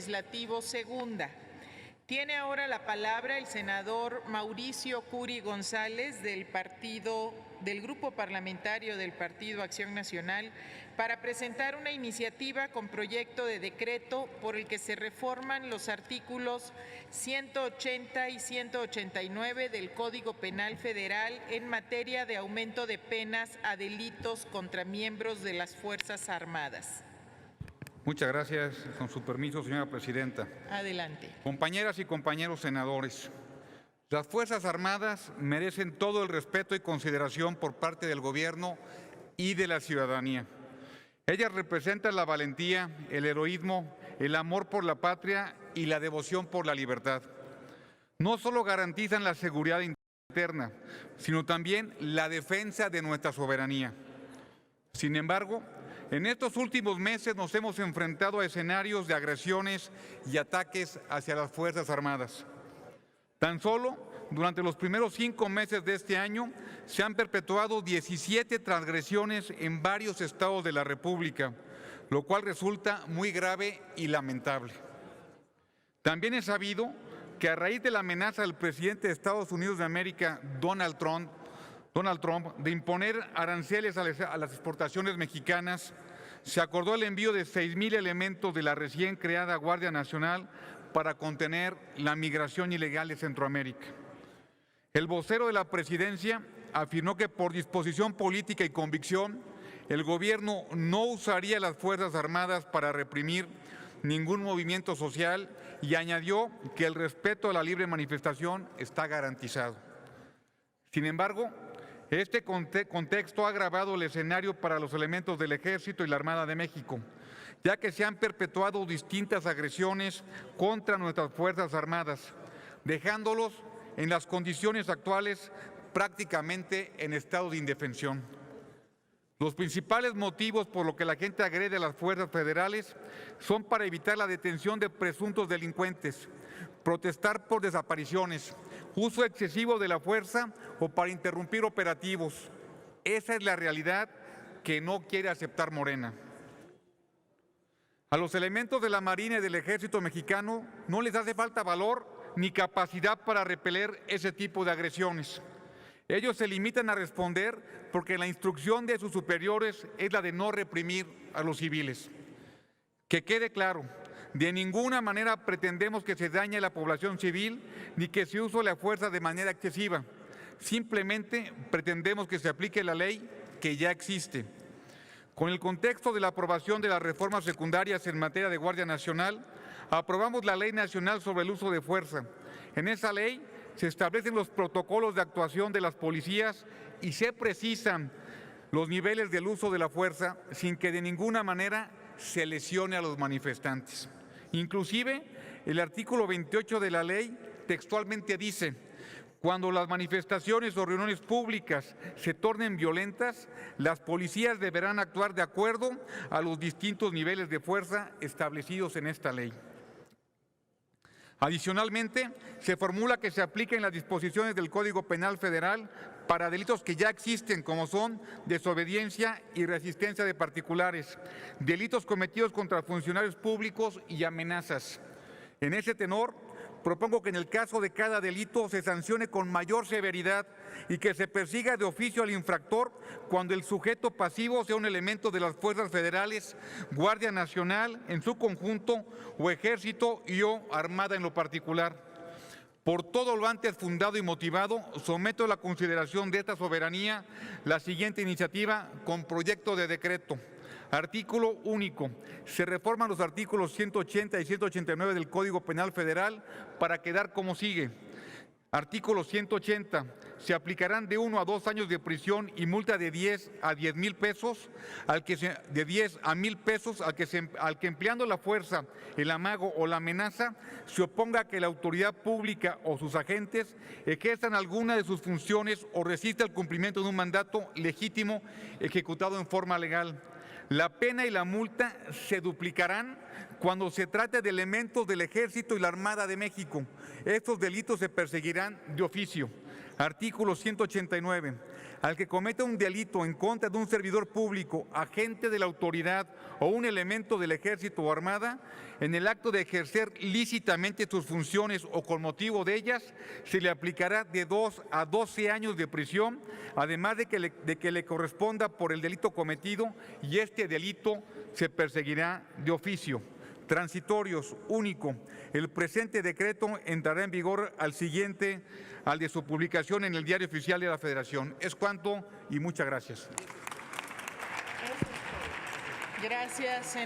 Legislativo segunda. Tiene ahora la palabra el senador Mauricio Curi González del Grupo Parlamentario del Partido Acción Nacional para presentar una iniciativa con proyecto de decreto por el que se reforman los artículos 180 y 189 del Código Penal Federal en materia de aumento de penas a delitos contra miembros de las Fuerzas Armadas. Muchas gracias. Con su permiso, señora presidenta. Adelante. Compañeras y compañeros senadores, las Fuerzas Armadas merecen todo el respeto y consideración por parte del gobierno y de la ciudadanía. Ellas representan la valentía, el heroísmo, el amor por la patria y la devoción por la libertad. No solo garantizan la seguridad interna, sino también la defensa de nuestra soberanía. Sin embargo, en estos últimos meses nos hemos enfrentado a escenarios de agresiones y ataques hacia las Fuerzas Armadas. Tan solo durante los primeros 5 meses de este año se han perpetuado 17 transgresiones en varios estados de la República, lo cual resulta muy grave y lamentable. También es sabido que a raíz de la amenaza del presidente de Estados Unidos de América, Donald Trump, de imponer aranceles a las exportaciones mexicanas, se acordó el envío de 6,000 elementos de la recién creada Guardia Nacional para contener la migración ilegal de Centroamérica. El vocero de la presidencia afirmó que por disposición política y convicción, el gobierno no usaría las Fuerzas Armadas para reprimir ningún movimiento social y añadió que el respeto a la libre manifestación está garantizado. Sin embargo, este contexto ha agravado el escenario para los elementos del Ejército y la Armada de México, ya que se han perpetuado distintas agresiones contra nuestras Fuerzas Armadas, dejándolos en las condiciones actuales prácticamente en estado de indefensión. Los principales motivos por los que la gente agrede a las fuerzas federales son para evitar la detención de presuntos delincuentes, protestar por desapariciones, uso excesivo de la fuerza o para interrumpir operativos. Esa es la realidad que no quiere aceptar Morena. A los elementos de la Marina y del Ejército mexicano no les hace falta valor ni capacidad para repeler ese tipo de agresiones. Ellos se limitan a responder porque la instrucción de sus superiores es la de no reprimir a los civiles. Que quede claro, de ninguna manera pretendemos que se dañe a la población civil ni que se use la fuerza de manera excesiva. Simplemente pretendemos que se aplique la ley que ya existe. Con el contexto de la aprobación de las reformas secundarias en materia de Guardia Nacional, aprobamos la Ley Nacional sobre el Uso de Fuerza. En esa ley se establecen los protocolos de actuación de las policías y se precisan los niveles del uso de la fuerza sin que de ninguna manera se lesione a los manifestantes. Inclusive, el artículo 28 de la ley textualmente dice: cuando las manifestaciones o reuniones públicas se tornen violentas, las policías deberán actuar de acuerdo a los distintos niveles de fuerza establecidos en esta ley. Adicionalmente, se formula que se apliquen las disposiciones del Código Penal Federal para delitos que ya existen, como son desobediencia y resistencia de particulares, delitos cometidos contra funcionarios públicos y amenazas. En ese tenor, propongo que en el caso de cada delito se sancione con mayor severidad y que se persiga de oficio al infractor cuando el sujeto pasivo sea un elemento de las Fuerzas Federales, Guardia Nacional en su conjunto o Ejército y o Armada en lo particular. Por todo lo antes fundado y motivado, someto a la consideración de esta soberanía la siguiente iniciativa con proyecto de decreto. Artículo único. Se reforman los artículos 180 y 189 del Código Penal Federal para quedar como sigue. Artículo 180. Se aplicarán de 1 a 2 años de prisión y multa de 10 a 10,000 pesos, de 10 a 1,000 pesos al que empleando la fuerza, el amago o la amenaza se oponga a que la autoridad pública o sus agentes ejerzan alguna de sus funciones o resista el cumplimiento de un mandato legítimo ejecutado en forma legal. La pena y la multa se duplicarán cuando se trate de elementos del Ejército y la Armada de México. Estos delitos se perseguirán de oficio. Artículo 189. al que cometa un delito en contra de un servidor público, agente de la autoridad o un elemento del Ejército o Armada, en el acto de ejercer lícitamente sus funciones o con motivo de ellas, se le aplicará de 2 a 12 años de prisión, además de que le corresponda por el delito cometido, y este delito se perseguirá de oficio. Transitorios, único. El presente decreto entrará en vigor al de su publicación en el Diario Oficial de la Federación. Es cuanto y muchas gracias. Gracias.